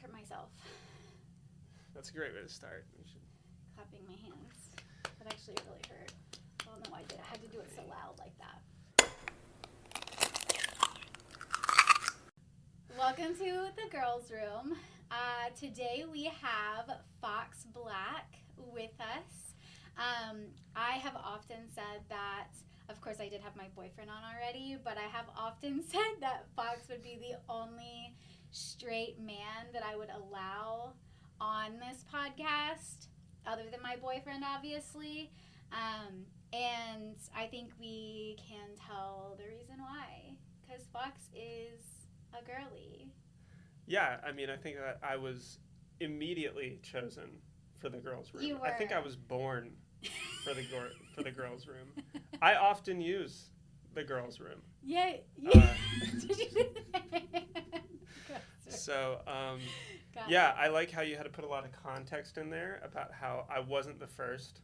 hurt myself. That's a great way to start. Clapping my hands. That actually really hurt. I don't know why I did it. I had to do it so loud like that. Welcome to the girls' room. Today we have Fox Black with us. I have often said that, of course I did have my boyfriend on already, but I have often said that Fox would be the only straight man that I would allow on this podcast, other than my boyfriend, obviously. And I think we can tell the reason why, because Fox is a girly. Yeah, I mean, I think that I was immediately chosen for the girls' room. You were. I think I was born for the girls' room. I often use the girls' room. Yeah. So, yeah, I like how you had to put a lot of context in there about how I wasn't the first,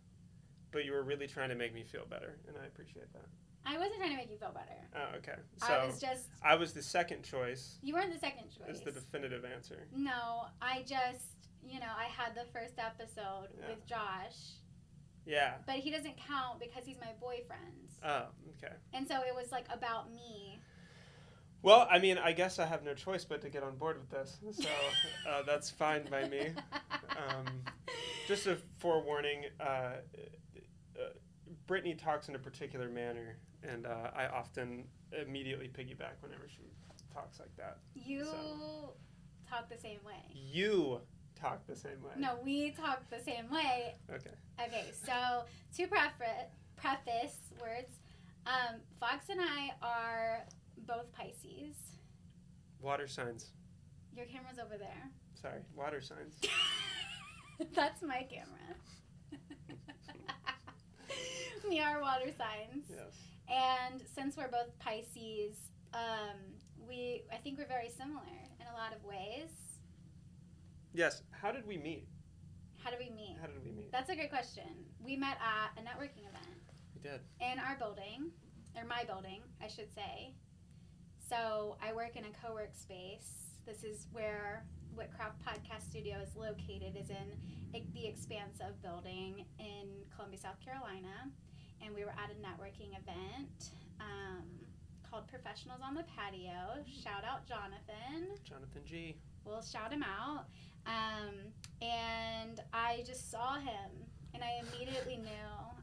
but you were really trying to make me feel better, and I appreciate that. I wasn't trying to make you feel better. Oh, okay. So I was the second choice. You weren't the second choice. Is the definitive answer. No, I just, I had the first episode with Josh. Yeah. But he doesn't count because he's my boyfriend. Oh, okay. And so it was like about me. Well, I mean, I guess I have no choice but to get on board with this. So that's fine by me. Just a forewarning, Brittany talks in a particular manner, and I often immediately piggyback whenever she talks like that. You talk the same way. You talk the same way. No, we talk the same way. Okay. Okay, so to preface words, Fox and I are both Pisces. Water signs. Your camera's over there. Sorry, water signs. That's my camera. We are water signs. Yes. And since we're both Pisces, I think we're very similar in a lot of ways. Yes. How did we meet? How did we meet? That's a great question. We met at a networking event. We did. In our building, or my building, I should say. So I work in a co-work space. This is where Whitcraft Podcast Studio is located, is in the expansive building in Columbia, South Carolina. And we were at a networking event called Professionals on the Patio. Shout out Jonathan. Jonathan G. We'll shout him out. And I just saw him, and I immediately knew.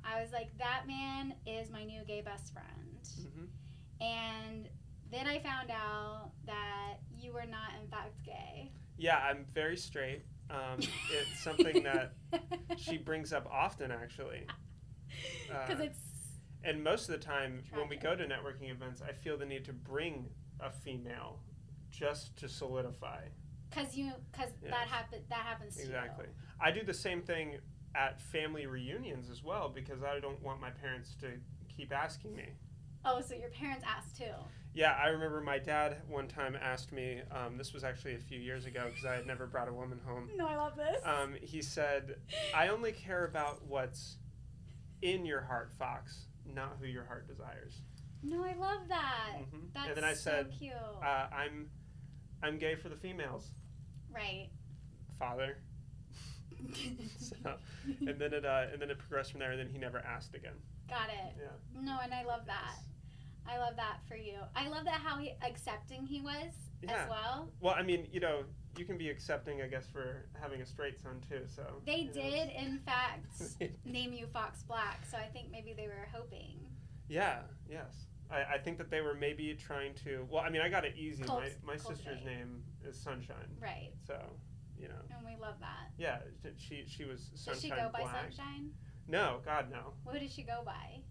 I was like, that man is my new gay best friend. Mm-hmm. And then I found out that you were not, in fact, gay. Yeah, I'm very straight. It's something that she brings up often, actually. Because it's... And most of the time, tragic. When we go to networking events, I feel the need to bring a female just to solidify. Because that happens to you. Exactly. I do the same thing at family reunions as well, because I don't want my parents to keep asking me. Oh, so your parents asked too? Yeah, I remember my dad one time asked me, this was actually a few years ago because I had never brought a woman home. No, I love this. He said, I only care about what's in your heart, Fox, not who your heart desires. No, I love that. Mm-hmm. That's and then I said, so cute. I'm gay for the females. Right. Father. And then it progressed from there, and then he never asked again. Got it. Yeah. No, and I love that. I love that for you. I love that how accepting he was as well. Well, I mean, you can be accepting, I guess, for having a straight son too. So they did, in fact, name you Fox Black. So I think maybe they were hoping. Yeah. Yes. I think that they were maybe trying to. Well, I mean, I got it easy. My sister's name is Sunshine. Right. So, And we love that. Yeah, she was Sunshine. Does she go by Black. Sunshine? No, God no. What did she go by?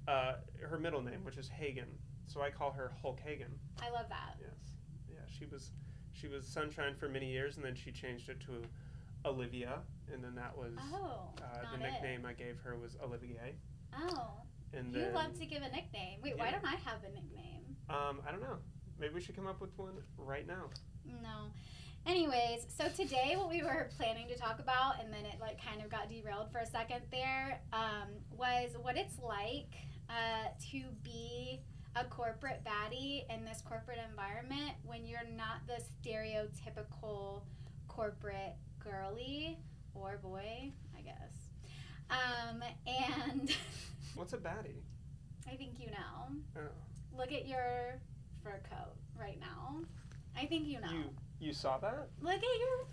Her middle name, which is Hagen. So I call her Hulk Hagen. I love that. Yes. Yeah, she was Sunshine for many years, and then she changed it to Olivia, and then that was the nickname I gave her was Olivier. Oh. And you love to give a nickname. Wait, why don't I have a nickname? I don't know. Maybe we should come up with one right now. No. Anyways, so today what we were planning to talk about, and then it kind of got derailed for a second there, was what it's like to be a corporate baddie in this corporate environment when you're not the stereotypical corporate girly or boy, I guess. And what's a baddie? I think you know. Oh. Look at your fur coat right now. I think you know. You saw that? Look at your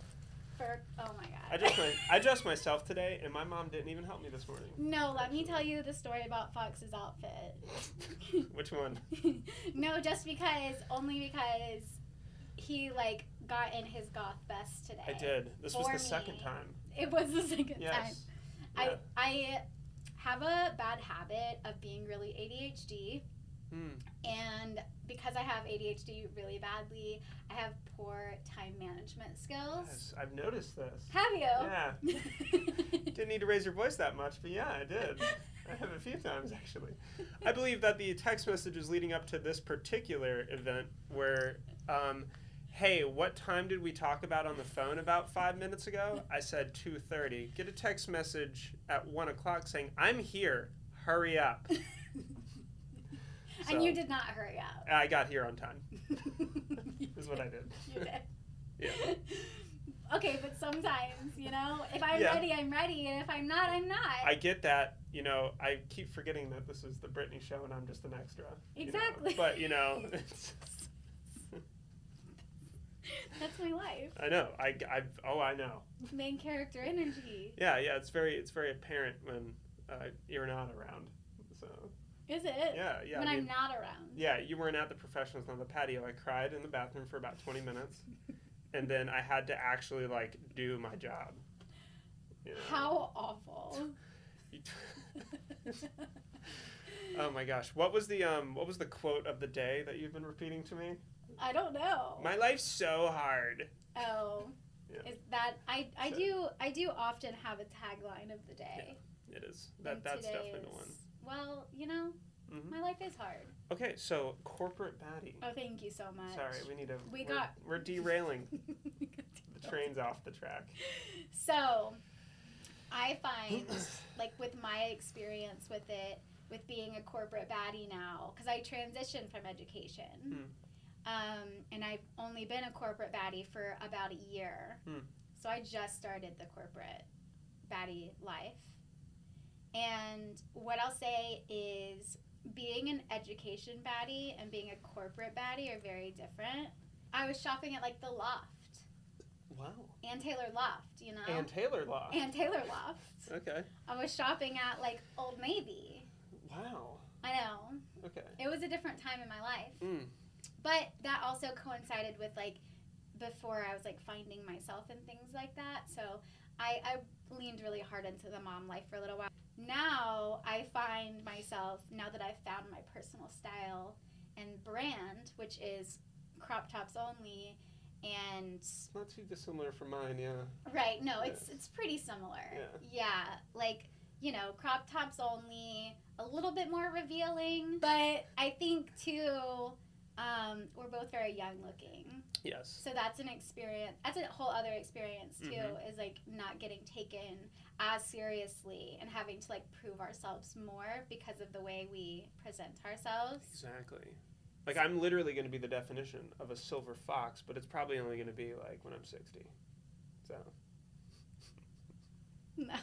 fur. Oh my god. I dressed myself today, and my mom didn't even help me this morning. No, let me tell you the story about Fox's outfit. Which one? No, only because he like got in his goth vest today. I did. This was the second time. It was the second time. Yeah. I have a bad habit of being really ADHD. And because I have ADHD really badly, I have poor time management skills. Yes, I've noticed this. Have you? Yeah. Didn't need to raise your voice that much, but yeah, I did. I have a few times, actually. I believe that the text messages leading up to this particular event were, hey, what time did we talk about on the phone about 5 minutes ago? I said 2:30. Get a text message at 1 o'clock saying, I'm here. Hurry up. And you did not hurry up. I got here on time. Is what I did. You did. Yeah. Okay, but sometimes, if I'm ready, I'm ready, and if I'm not, I'm not. I get that. I keep forgetting that this is the Britney show and I'm just an extra. Exactly. But, it's... That's my life. I know. I know. Main character energy. Yeah. It's very apparent when you're not around. So. Is it? Yeah. When I'm not around. Yeah, you weren't at the professionals on the patio. I cried in the bathroom for about 20 minutes, and then I had to actually do my job. How awful. Oh my gosh! What was the quote of the day that you've been repeating to me? I don't know. My life's so hard. Oh. Yeah. Is that I do often have a tagline of the day. Yeah, it is. That's definitely the one. Well, Mm-hmm. my life is hard. Okay, so corporate baddie. Oh, thank you so much. Sorry, we're derailing. The train's off the track. So, I find, with my experience with it, with being a corporate baddie now, because I transitioned from education, and I've only been a corporate baddie for about a year. So I just started the corporate baddie life. And what I'll say is being an education baddie and being a corporate baddie are very different. I was shopping at the Loft. Wow. Ann Taylor Loft, Ann Taylor Loft. Ann Taylor Loft. Okay. I was shopping at Old Navy. Wow. I know. Okay. It was a different time in my life. But that also coincided with before I was finding myself and things like that. So I leaned really hard into the mom life for a little while. Now I find myself, now that I've found my personal style and brand, which is crop tops only, and it's not too dissimilar from mine, yeah. Right, no, yeah. It's pretty similar. Yeah, crop tops only, a little bit more revealing, but I think too, we're both very young looking. Yes. So that's an experience. That's a whole other experience too. Is not getting taken as seriously and having to prove ourselves more because of the way we present ourselves. Exactly. I'm literally going to be the definition of a silver fox, but it's probably only going to be when I'm 60. So. No.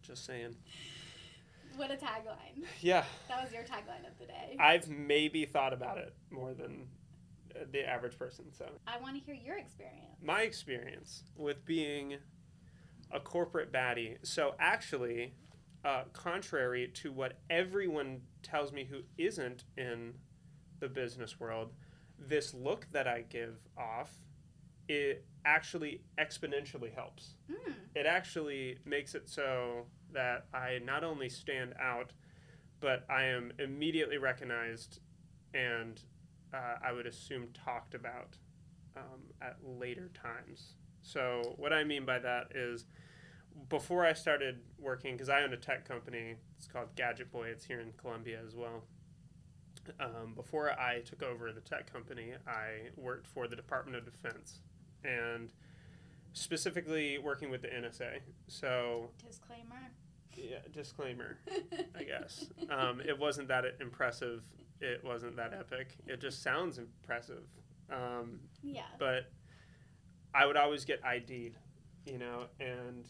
Just saying. What a tagline. Yeah. That was your tagline of the day. I've maybe thought about it more than the average person, so. I want to hear your experience. My experience with being a corporate baddie. So actually, contrary to what everyone tells me who isn't in the business world, this look that I give off, it actually exponentially helps. It actually makes it so that I not only stand out, but I am immediately recognized and I would assume talked about at later times. So what I mean by that is before I started working, because I own a tech company, it's called Gadget Boy, it's here in Columbia as well. Before I took over the tech company, I worked for the Department of Defense, and specifically working with the NSA. So disclaimer. Yeah, disclaimer, I guess. It wasn't that impressive. It wasn't that epic. It just sounds impressive. Yeah. But I would always get ID'd, and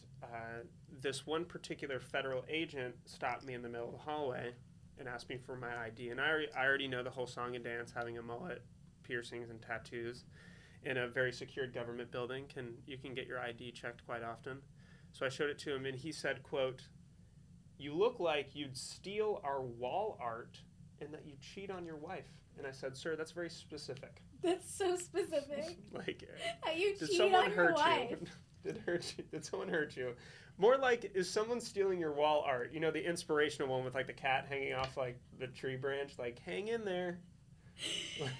this one particular federal agent stopped me in the middle of the hallway and asked me for my ID. And I already know the whole song and dance, having a mullet, piercings, and tattoos. In a very secured government building, you can get your ID checked quite often. So I showed it to him, and he said, quote, "You look like you'd steal our wall art and that you cheat on your wife." And I said, "Sir, that's very specific." That's so specific. Like, How you did cheat someone on your hurt wife. you? Did someone hurt you? More like, is someone stealing your wall art? The inspirational one with like the cat hanging off like the tree branch, like hang in there.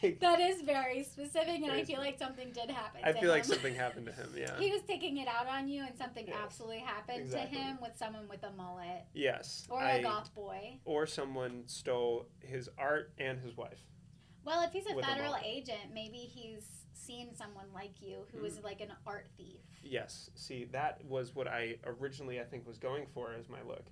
Like, that is very specific, and I feel like something did happen to him. I feel like something happened to him, yeah. He was taking it out on you, and something Yes, absolutely happened exactly. to him with someone with a mullet. Yes. Or a goth boy. Or someone stole his art and his wife. Well, if he's a With a federal mullet. agent, maybe he's seen someone like you who was like an art thief. Yes. See, that was what I originally, I think, was going for as my look.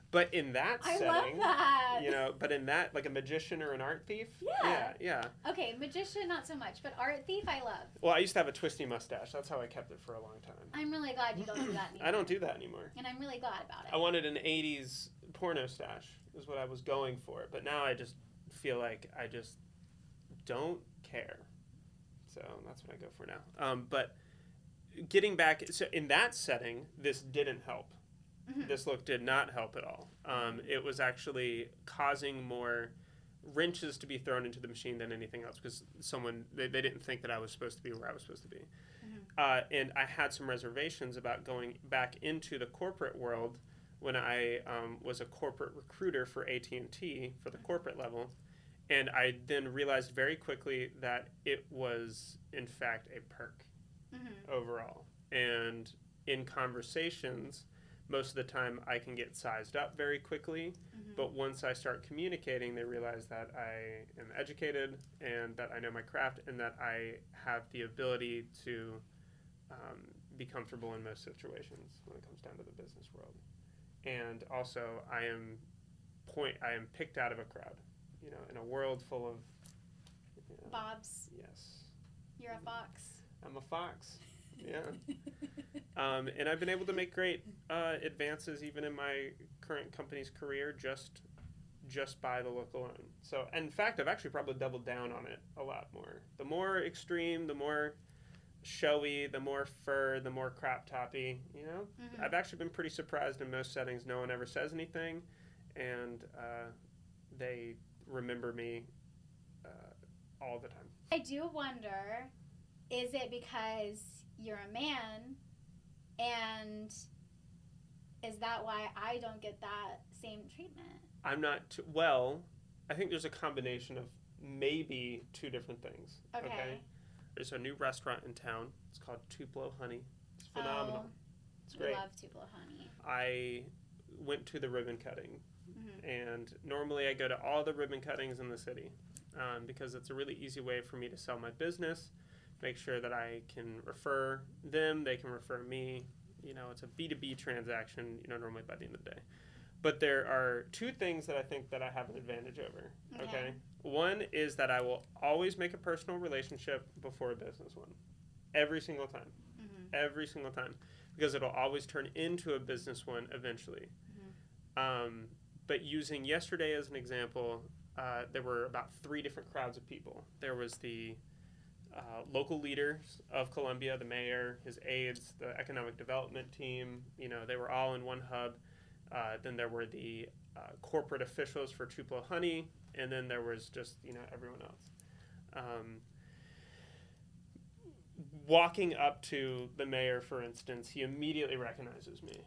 But in that setting, I love that. but in that, like a magician or an art thief? Yeah. Yeah. Okay, magician, not so much, but art thief, I love. Well, I used to have a twisty mustache. That's how I kept it for a long time. I'm really glad you don't do that anymore. I don't do that anymore. And I'm really glad about it. I wanted an 80s porno stash, is what I was going for. But now I just feel like I just don't care. So that's what I go for now. But getting back, so in that setting, this didn't help. Mm-hmm. This look did not help at all. It was actually causing more wrenches to be thrown into the machine than anything else, because they didn't think that I was supposed to be where I was supposed to be. Mm-hmm. And I had some reservations about going back into the corporate world when I was a corporate recruiter for AT&T for the corporate level. And I then realized very quickly that it was, in fact, a perk overall. And in conversations, most of the time I can get sized up very quickly. But once I start communicating, they realize that I am educated and that I know my craft and that I have the ability to be comfortable in most situations when it comes down to the business world. And also, I am picked out of a crowd. In a world full of Bobs. Yes. You're a fox. I'm a fox. Yeah. And I've been able to make great advances even in my current company's career just by the look alone. So, in fact, I've actually probably doubled down on it a lot more. The more extreme, the more showy, the more fur, the more crop toppy. I've actually been pretty surprised in most settings. No one ever says anything, and they remember me all the time. I do wonder, is it because you're a man, and is that why I don't get that same treatment? I'm not well. I think there's a combination of maybe two different things. Okay. There's a new restaurant in town. It's called Tupelo Honey. It's phenomenal. It's great. I love Tupelo Honey. I went to the ribbon cutting. And normally I go to all the ribbon cuttings in the city because it's a really easy way for me to sell my business, make sure that I can refer them, they can refer me. It's a B2B transaction, normally by the end of the day. But there are two things that I think that I have an advantage over, okay? One is that I will always make a personal relationship before a business one. Every single time. Every single time. Because it'll always turn into a business one eventually. But using yesterday as an example, there were about 3 different crowds of people. There was the local leaders of Columbia, the mayor, his aides, the economic development team. They were all in one hub. Then there were the corporate officials for Tupelo Honey, and then there was just everyone else. Walking up to the mayor, for instance, he immediately recognizes me.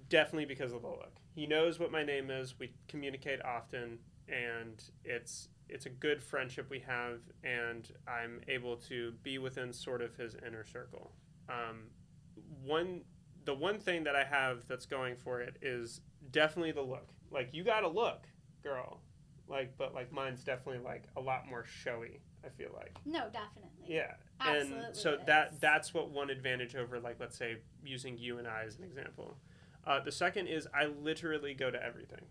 Definitely because of the look. He knows what my name is. We communicate often, and it's a good friendship we have, and I'm able to be within sort of his inner circle. The one thing that I have that's going for it is definitely the look. Like, you got to look, girl. But mine's definitely a lot more showy, I feel like. No, definitely. Yeah. Absolutely. And so that's what one advantage over, let's say, using you and I as an example. The second is I literally go to everything.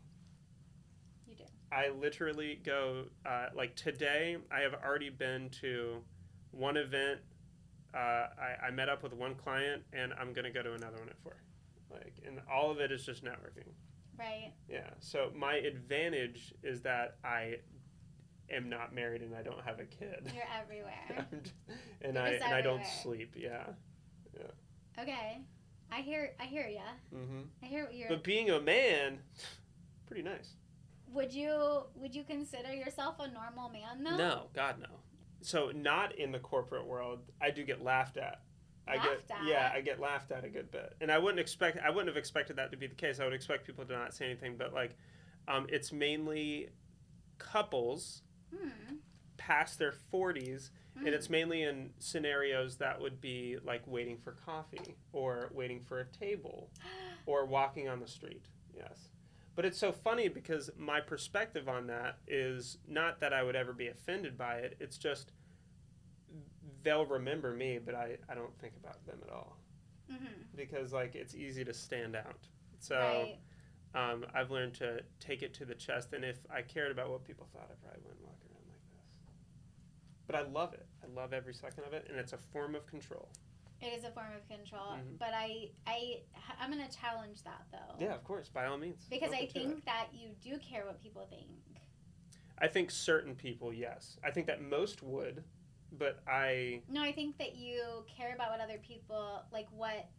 You do. I literally go, today, I have already been to one event I met up with one client and I'm gonna go to another one at 4. Like, and all of it is just networking. Right. Yeah. So my advantage is that I am not married and I don't have a kid. You're everywhere. and You're just I don't everywhere. sleep. Yeah. Okay. I hear ya. Mm-hmm. I hear what you're. But being a man, pretty nice. Would you consider yourself a normal man though? No, God no. So not in the corporate world. I do get laughed at. Yeah, I get laughed at a good bit, and I wouldn't have expected that to be the case. I would expect people to not say anything, but like, it's mainly couples past their 40s, and it's mainly in scenarios that would be like waiting for coffee or waiting for a table or walking on the street. Yes. But it's so funny because my perspective on that is not that I would ever be offended by it. It's just they'll remember me, but I don't think about them at all. Because like it's easy to stand out. So right. I've learned to take it to the chest, and if I cared about what people thought, I probably wouldn't walk around like this. But I love it. I love every second of it, and it's a form of control. It is a form of control, but I'm going to challenge that though. Yeah, of course, by all means. Because I think that you do care what people think. I think certain people, yes. I think that most would, but No, I think that you care about what other people, like what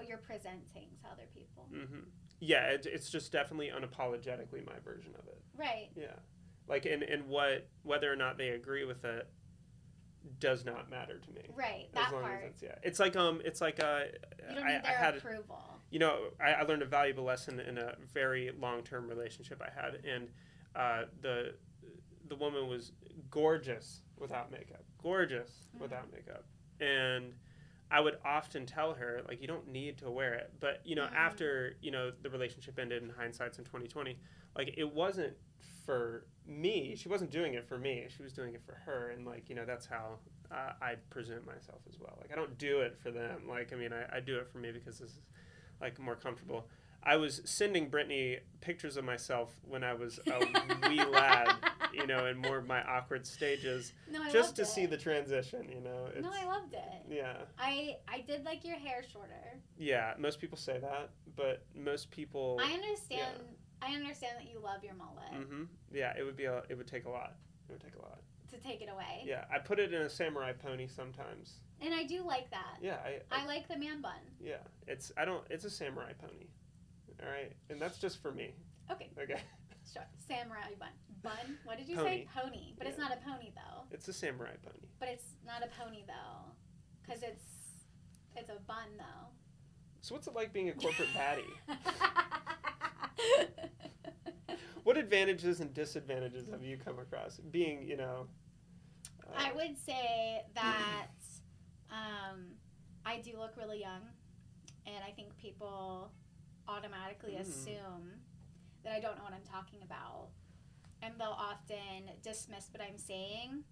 you're presenting to other people. Mm-hmm. Yeah, it's just definitely unapologetically my version of it. Right. Yeah. Like, and whether or not they agree with it does not matter to me. Right, that part. It's like you don't need their approval. You know, I learned a valuable lesson in a very long-term relationship I had, and the woman was gorgeous without makeup. And I would often tell her, like, you don't need to wear it. But, you know, after, you know, the relationship ended, and hindsight's in 2020, like, it wasn't for me. She wasn't doing it for me. She was doing it for her. And, like, you know, that's how I present myself as well. Like, I don't do it for them. Like, I mean, I do it for me because this is, like, more comfortable. I was sending Brittany pictures of myself when I was a wee lad, you know, in more of my awkward stages, just to see the transition, you know. No, I loved it. Yeah. I did like your hair shorter. Yeah, most people say that, but most people. I understand. Yeah. I understand that you love your mullet. Mm-hmm. Yeah, it would take a lot. It would take a lot to take it away. Yeah, I put it in a samurai pony sometimes. And I do like that. Yeah, I like the man bun. Yeah, it's a samurai pony. All right, and that's just for me. Okay. Sure. Samurai bun. Bun? What did you say? Pony. But it's not a pony though. It's a samurai pony. But it's not a pony though, because it's a bun though. So what's it like being a corporate baddie? What advantages and disadvantages have you come across being, you know? I would say that I do look really young, and I think people automatically assume that I don't know what I'm talking about, and they'll often dismiss what I'm saying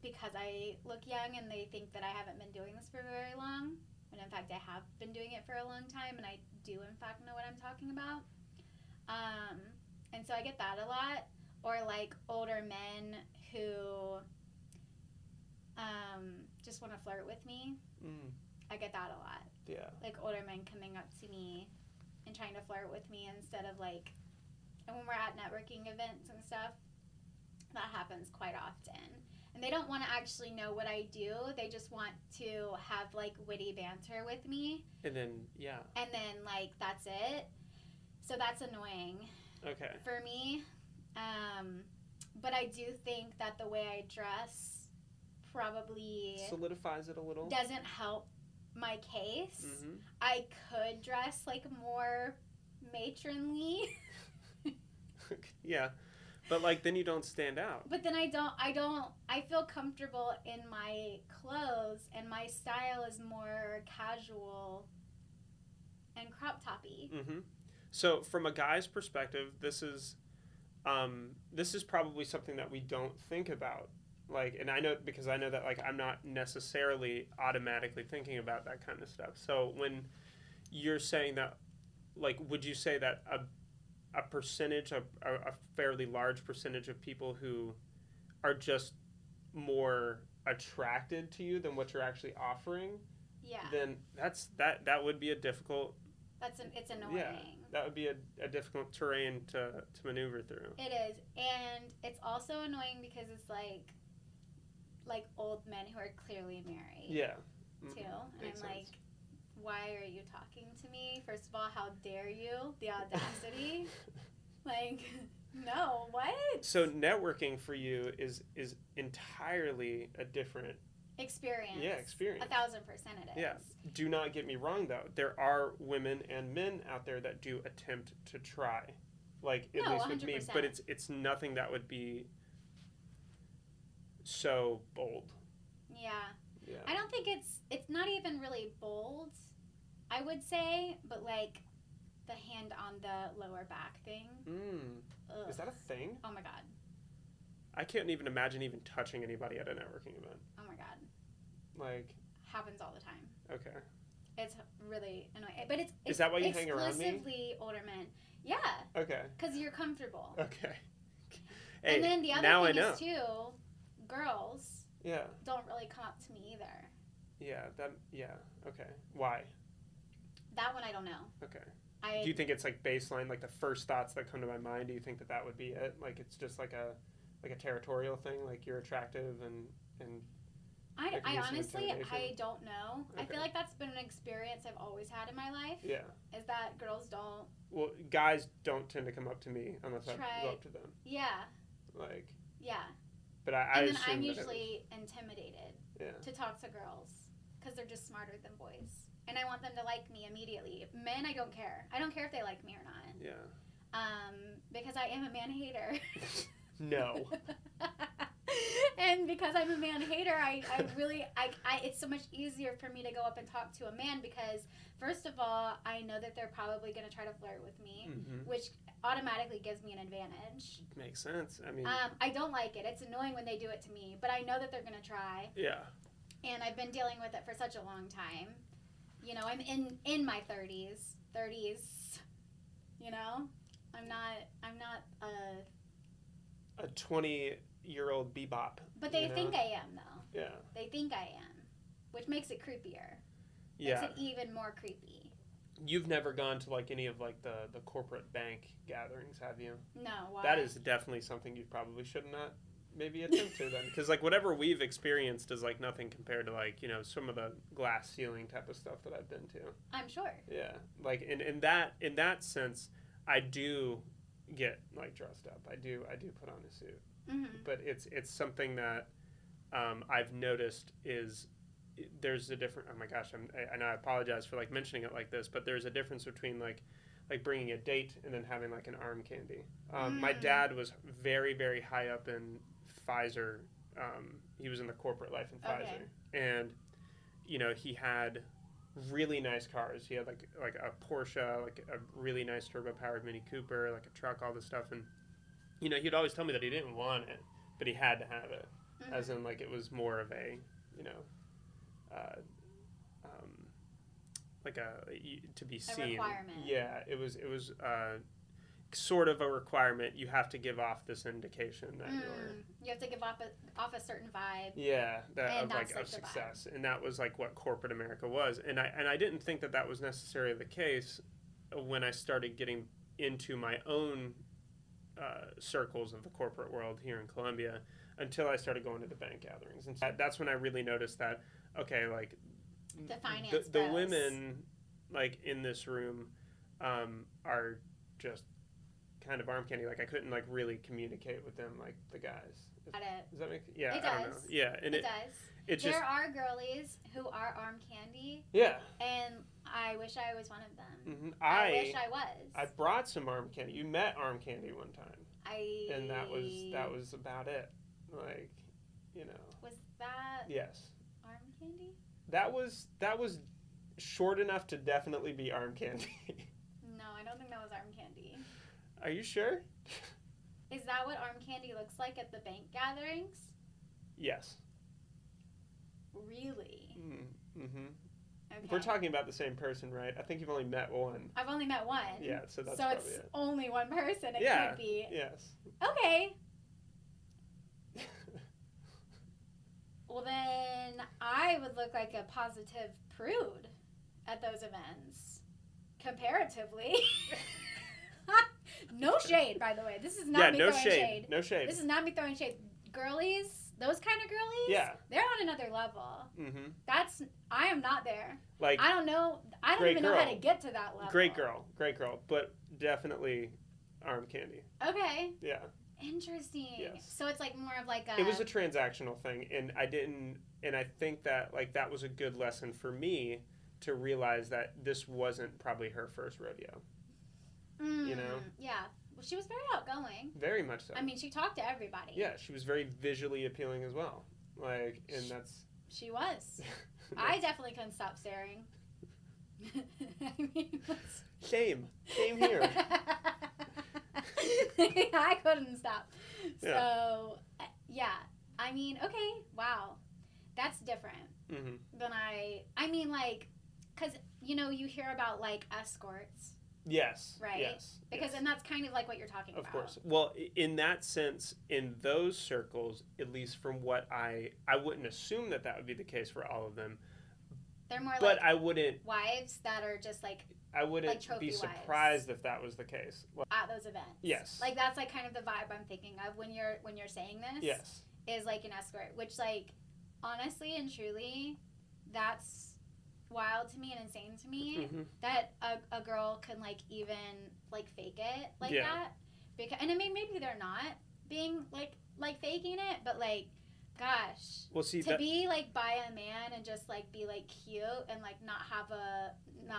because I look young, and they think that I haven't been doing this for very long, when in fact I have been doing it for a long time, and I do in fact know what I'm talking about. And so I get that a lot, or like older men who just want to flirt with me. I get that a lot. Yeah. Like older men coming up to me and trying to flirt with me instead of like, and when we're at networking events and stuff, that happens quite often. And they don't want to actually know what I do. They just want to have like witty banter with me. And then, like, that's it. So that's annoying. Okay. For me. But I do think that the way I dress probably solidifies it a little. Doesn't help my case. I could dress like more matronly. Yeah. But like then you don't stand out. But then I feel comfortable in my clothes, and my style is more casual and crop toppy. So from a guy's perspective, this is probably something that we don't think about. Like, and I know that like I'm not necessarily automatically thinking about that kind of stuff. So when you're saying that, like, would you say that a percentage, a fairly large percentage of people who are just more attracted to you than what you're actually offering, Yeah. then that would be a difficult. It's annoying. Yeah, that would be a difficult terrain to maneuver through. It is, and it's also annoying because it's like old men who are clearly married. Yeah. Too, and Makes I'm sense. like, why are you talking to me? First of all, how dare you? The audacity. Like, no, what? So networking for you is entirely a different Experience. Yeah, experience. 1,000% it is. Yeah. Do not get me wrong though. There are women and men out there that do attempt to try. Like at least with me. 100%. But it's nothing that would be so bold. Yeah. Yeah. I don't think it's not even really bold, I would say, but like the hand on the lower back thing. Ugh. Is that a thing? Oh my god. I can't even imagine even touching anybody at a networking event. Oh my god. Like, Happens all the time. okay. It's really annoying. But it's Is that why you hang around me? Exclusively older men. Yeah. Okay. Because you're comfortable. Okay. Hey, And then the now other thing I know. is too, girls Yeah. don't really come up to me either. Yeah. Okay. Why? That one I don't know. Okay. I Do you think it's like baseline, like the first thoughts that come to my mind? Do you think that would be it? Like it's just like a territorial thing, like you're attractive and there can I be some honestly intimidation? I don't know. I Okay. feel like that's been an experience I've always had in my life. Yeah. Is that girls don't. Well, guys don't tend to come up to me unless I Try- go up to them. Yeah. Like, Yeah. but I And then assume I'm that it usually intimidated was- to talk to girls because they're just smarter than boys, and I want them to like me immediately. Men, I don't care. I don't care if they like me or not. yeah. Because I am a man hater. No. And because I'm a man hater, I really it's so much easier for me to go up and talk to a man because first of all, I know that they're probably going to try to flirt with me, Mm-hmm. which automatically gives me an advantage. Makes sense. I mean, I don't like it. It's annoying when they do it to me, but I know that they're going to try. yeah. And I've been dealing with it for such a long time. You know, I'm in my 30s. You know, I'm not A 20-year-old bebop. But they you know? think I am though. Yeah. They think I am, which makes it creepier. Yeah. Makes it even more creepy. You've never gone to like any of like the corporate bank gatherings, have you? No, why? That is definitely something you probably should not maybe attempt to then, because like whatever we've experienced is like nothing compared to like some of the glass ceiling type of stuff that I've been to. I'm sure. Yeah, like in that sense, I do get like dressed up. I do put on a suit, Mm-hmm. but it's something that I've noticed is there's a different. Oh my gosh, I know I apologize for like mentioning it like this, but there's a difference between like bringing a date and then having like an arm candy. My dad was very, very high up in Pfizer. He was in the corporate life in Pfizer, and he had really nice cars. He had like a Porsche, like a really nice turbo powered Mini Cooper, like a truck, all this stuff, and he'd always tell me that he didn't want it, but he had to have it, Mm-hmm. as in like it was more of a like to be seen. Requirement. Yeah, it was sort of a requirement. You have to give off this indication that You have to give off a certain vibe. of that's of like the success, and that was like what corporate America was. And I didn't think that was necessarily the case when I started getting into my own circles of the corporate world here in Columbia, until I started going to the bank gatherings, and that's when I really noticed that like The finance the bros. women like in this room are just kind of arm candy. Like I couldn't like really communicate with them like the guys. Got it. Does that make? Yeah, It I don't know. does. Yeah, and It does. it's There just are girlies who are arm candy, yeah. and I wish I was one of them. Mm-hmm. I wish I was. I brought some arm candy. You met arm candy one time, and that was about it. Like, Was that yes. arm candy? That was short enough to definitely be arm candy. No, I don't think that was arm candy. Are you sure? Is that what arm candy looks like at the bank gatherings? Yes. Really? Mm-hmm. Okay. We're talking about the same person, right? I think you've only met one. I've only met one. Yeah, so that's so probably it's it. only one person. It Yeah. could be. Yes. Okay. I would look like a positive prude at those events, comparatively. No shade, by the way. This is not me throwing shade. No shade. This is not me throwing shade. Girlies, those kind of girlies, yeah, they're on another level. Mm-hmm. I am not there. Like, I don't know. I don't even know how to get to that level. Great girl, but definitely arm candy. Okay. Yeah. Interesting. Yes. So it's like more of like a. It was a transactional thing, and I think that like that was a good lesson for me to realize that this wasn't probably her first rodeo. You know? Yeah. Well, she was very outgoing. Very much so. I mean, she talked to everybody. Yeah, she was very visually appealing as well. Like, and that's. She was. I definitely couldn't stop staring. I mean, Same here. I couldn't stop. Yeah. So, yeah. I mean, okay, wow. That's different than I mean, like, because, you know, you hear about, like, escorts. Yes. Right? Yes. Because, yes. And that's kind of like what you're talking about. Of course. Well, in that sense, in those circles, at least from what I wouldn't assume that would be the case for all of them. They're more but like I wouldn't, wives that are just like I wouldn't like be wives. surprised if that was the case. Like, at those events. Yes. Like that's like kind of the vibe I'm thinking of when you're saying this. Yes. Is like an escort, which like honestly and truly, that's wild to me and insane to me that a girl can like even like fake it like that, because and I mean maybe they're not being like faking it, but like gosh, well, see, to be like by a man and just like be like cute and like not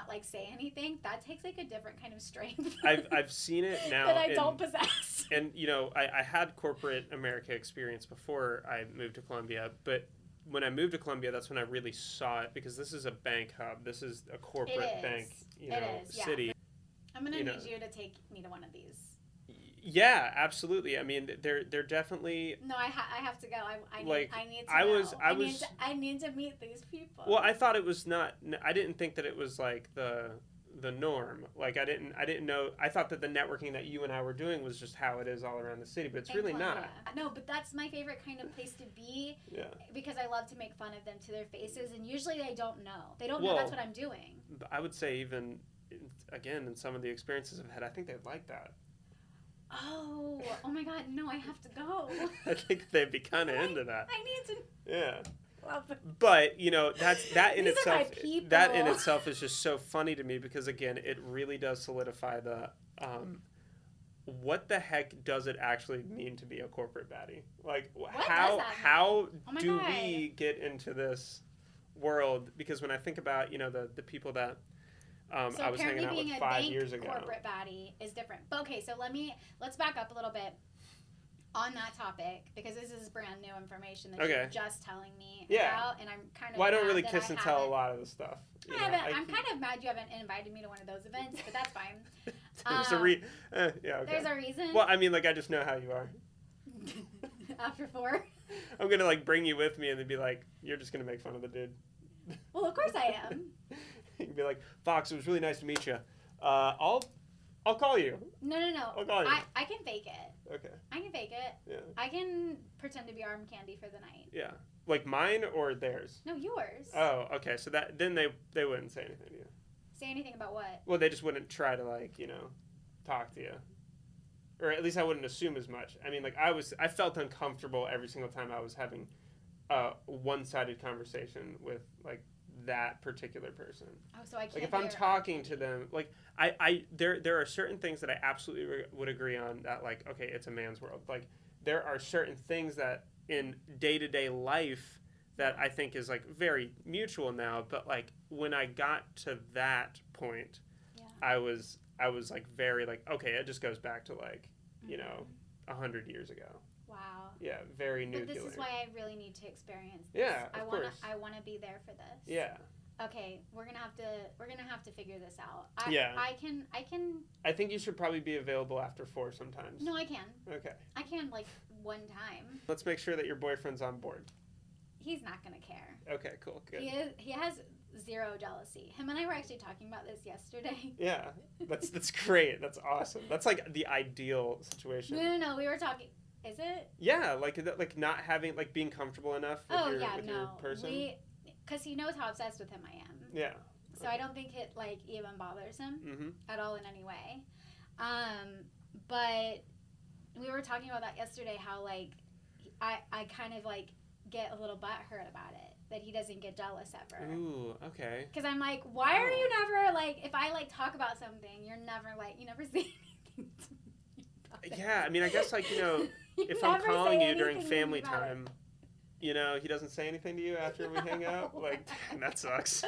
like say anything, that takes like a different kind of strength. I've seen it now that I don't possess. And you know, I had corporate America experience before I moved to Columbia, but when I moved to Columbia, that's when I really saw it, because this is a bank hub. This is a corporate bank, city. I'm gonna need you to take me to one of these. Yeah, absolutely. I mean, they're definitely. No, I have to go. I need to. I need to meet these people. Well, I thought it was not. I didn't think that it was like the norm. Like I didn't know. I thought that the networking that you and I were doing was just how it is all around the city, but it's really not. No, but that's my favorite kind of place to be. Yeah. Because I love to make fun of them to their faces, and usually they don't know. They don't know that's what I'm doing. I would say even, again, in some of the experiences I've had, I think they'd like that. Oh my God! No, I have to go. I think they'd be kind of into that. I need to. Yeah. Love it. But you know that in These itself, are my people. that in itself is just so funny to me, because again, it really does solidify the what the heck does it actually mean to be a corporate baddie? Like how do we get into this world? Because when I think about the people that so I was hanging out with 5 years ago. Corporate baddie is different. But okay, so let's back up a little bit on that topic, because this is brand new information that you're just telling me about, and I'm kind of. Well, I don't really kiss and tell a lot of the stuff. I'm kind of mad you haven't invited me to one of those events, but that's fine. There's a reason. Well, I mean, like, I just know how you are. After 4. I'm gonna like bring you with me, and then be like, you're just gonna make fun of the dude. Well, of course I am. You can be like, Fox, it was really nice to meet you. I'll call you. No. I'll call you. I can fake it. Okay. I can fake it. Yeah. I can pretend to be arm candy for the night. Yeah. Like mine or theirs? No, yours. Oh, okay. So that then they wouldn't say anything to you. Say anything about what? Well, they just wouldn't try to talk to you. Or at least I wouldn't assume as much. I mean, like I felt uncomfortable every single time I was having a one-sided conversation with like that particular person. Oh, so I can't. Like if I'm talking to them, like there are certain things that I absolutely would agree on, that like, okay, it's a man's world. Like there are certain things that in day-to-day life that I think is like very mutual now, but like when I got to that point, I was like very like, okay, it just goes back to like 100 years ago. Wow. Yeah, very nuclear. But this is why I really need to experience this. Yeah, of course. I wanna be there for this. Yeah. Okay, we're gonna have to figure this out. I can. I think you should probably be available after 4 sometimes. No, I can. Okay. I can like one time. Let's make sure that your boyfriend's on board. He's not gonna care. Okay, cool, good. He has zero jealousy. Him and I were actually talking about this yesterday. Yeah, that's great. That's awesome. That's like the ideal situation. No. We were talking. Is it? Yeah, like not having, like being comfortable enough with your person. because he knows how obsessed with him I am. Yeah. So I don't think it, like, even bothers him Mm-hmm. at all in any way. But we were talking about that yesterday, how, like, I kind of, like, get a little butthurt about it, that he doesn't get jealous ever. Ooh, okay. Because I'm like, why are you never, like, if I, like, talk about something, you're never, like, you never say anything to me about it. Yeah, I mean, I guess, like, you know, You if I'm never calling say you during anything to me family about it. time, you know, he doesn't say anything to you after we hang out? Like, dang, that sucks.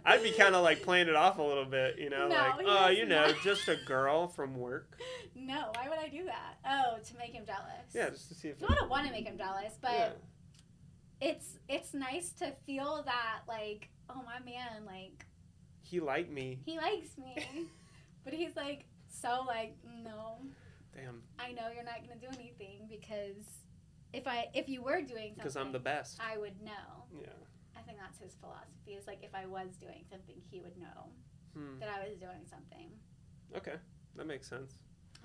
I'd be kind of, like, playing it off a little bit, you know? No, like, he oh, does you know, not. just a girl from work. No, why would I do that? Oh, to make him jealous. Yeah, just to see if... No, I don't want to make him jealous, but Yeah. it's nice to feel that, like, oh, my man, like, He liked me. he likes me. But he's like, so, like, no, Damn. I know you're not going to do anything, because if you were doing something, Because I'm the best. I would know. Yeah. I think that's his philosophy, is like, if I was doing something, he would know that I was doing something. Okay, that makes sense.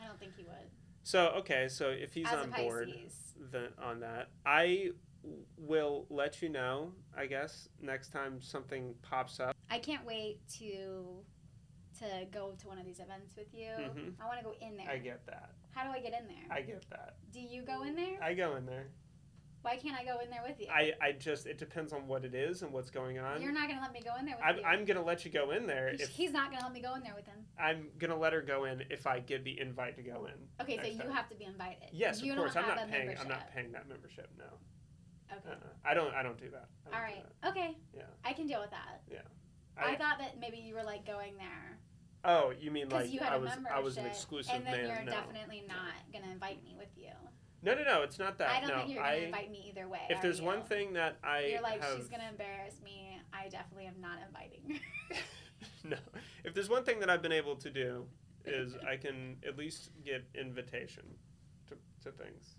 I don't think he would. So, okay, so if he's As a on board Pisces. on that, I will let you know, I guess, next time something pops up. I can't wait to go to one of these events with you. Mhm. I want to go in there. I get that. How do I get in there? I get that. Do you go in there? I go in there. Why can't I go in there with you? I just, it depends on what it is and what's going on. You're not going to let me go in there with you. I'm going to let you go in there. He's not going to let me go in there with him. I'm going to let her go in if I get the invite to go in. Okay, so next you time. have to be invited. Yes, you of course. Don't I'm have not a paying. membership. I'm not paying that membership. No. Okay. I don't do that. I don't All do right. that. Okay. Yeah. I can deal with that. Yeah. I thought that maybe you were, like, going there Oh, you mean because like you had I was membership, an exclusive and then man? you're No. definitely not going to invite me with you. No, it's not that. I don't no, think you're going to invite me either way. If are there's you? one thing that You're like, have, she's going to embarrass me. I definitely am not inviting her. no, if there's one thing that I've been able to do is I can at least get invitation to things.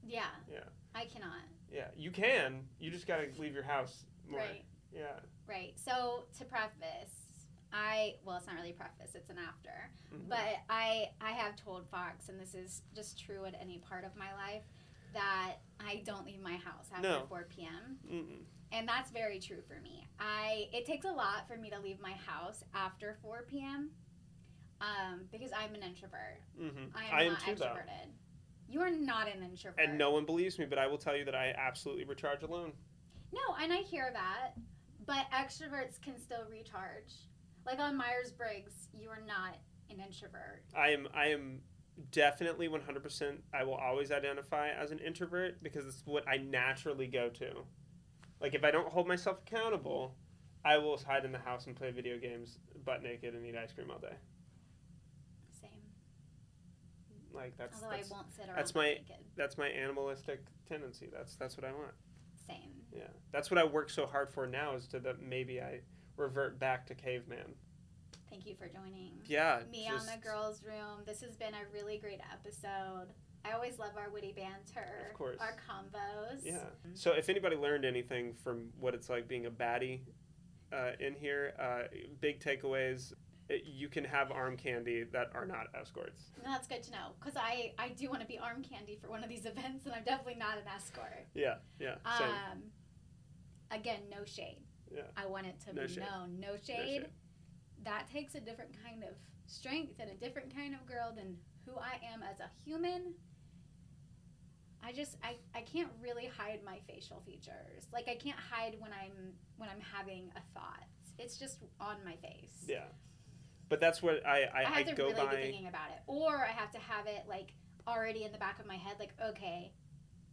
Yeah. Yeah. I cannot. Yeah, you can. You just got to leave your house more. Right. Yeah. Right. So to preface, well, it's not really preface, it's an after. Mhm. But I have told Fox, and this is just true at any part of my life, that I don't leave my house after 4 p.m. Mm-mm. And that's very true for me. It takes a lot for me to leave my house after 4 p.m. Because I'm an introvert. Mm-hmm. I am not too, extroverted. though. You are not an introvert. And no one believes me, but I will tell you that I absolutely recharge alone. No, and I hear that, but extroverts can still recharge. Like on Myers-Briggs, you are not an introvert. I am definitely 100%. I will always identify as an introvert because it's what I naturally go to. Like if I don't hold myself accountable, I will hide in the house and play video games butt naked and eat ice cream all day. Same. Like that's Although I won't sit around that's my naked. that's my animalistic tendency. That's what I want. Same. Yeah, that's what I work so hard for now is to that maybe I revert back to caveman. Thank you for joining Yeah, me on the girls' room. This has been a really great episode. I always love our witty banter. Of course. Our combos. Yeah. So if anybody learned anything from what it's like being a baddie in here, big takeaways. You can have arm candy that are not escorts. No, that's good to know because I do want to be arm candy for one of these events, and I'm definitely not an escort. Yeah. Same. Again, no shade. Yeah. I want it to No be shade. known. No shade. That takes a different kind of strength and a different kind of girl than who I am as a human. I can't really hide my facial features. Like I can't hide when I'm having a thought. It's just on my face. Yeah. But that's what I have to go really by. be thinking about it, or I have to have it like already in the back of my head. Like okay.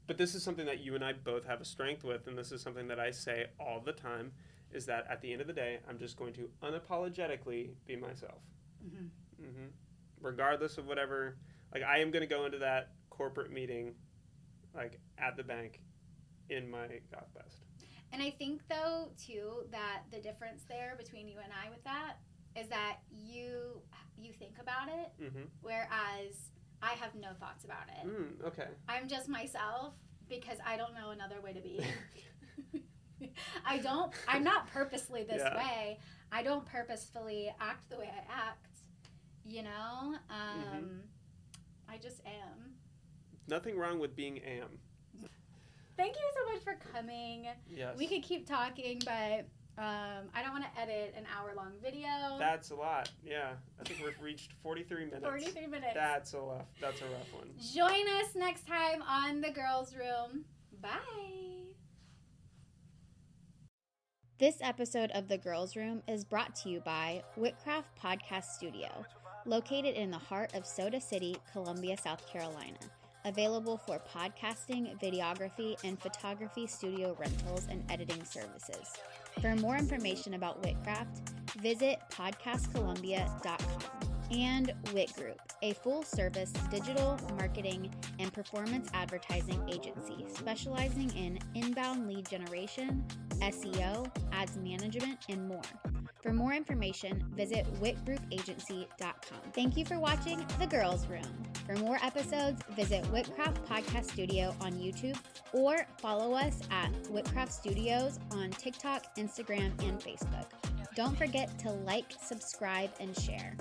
But this is something that you and I both have a strength with, and this is something that I say all the time, is that at the end of the day, I'm just going to unapologetically be myself. Mm-hmm. Mm-hmm. Regardless of whatever, like I am going to go into that corporate meeting, like at the bank, in my goth vest. And I think though too that the difference there between you and I with that is that you think about it, Mm-hmm. whereas I have no thoughts about it. Okay. I'm just myself because I don't know another way to be. I'm not purposely this way. I don't purposefully act the way I act, you know? I just am. Nothing wrong with being am. Thank you so much for coming. Yes. We could keep talking, but I don't want to edit an hour-long video. That's a lot. Yeah. I think we've reached 43 minutes. 43 minutes. That's a rough one. Join us next time on The Girls Room. Bye. This episode of The Girls Room is brought to you by Whitcraft Podcast Studio, located in the heart of Soda City, Columbia, South Carolina. Available for podcasting, videography, and photography studio rentals and editing services. For more information about Whitcraft, visit podcastcolumbia.com. And Whit Group, a full-service digital marketing and performance advertising agency specializing in inbound lead generation, SEO, ads management, and more. For more information, visit whitgroupagency.com. Thank you for watching The Girls Room. For more episodes, visit Whitcraft Podcast Studio on YouTube or follow us at Whitcraft Studios on TikTok, Instagram, and Facebook. Don't forget to like, subscribe, and share.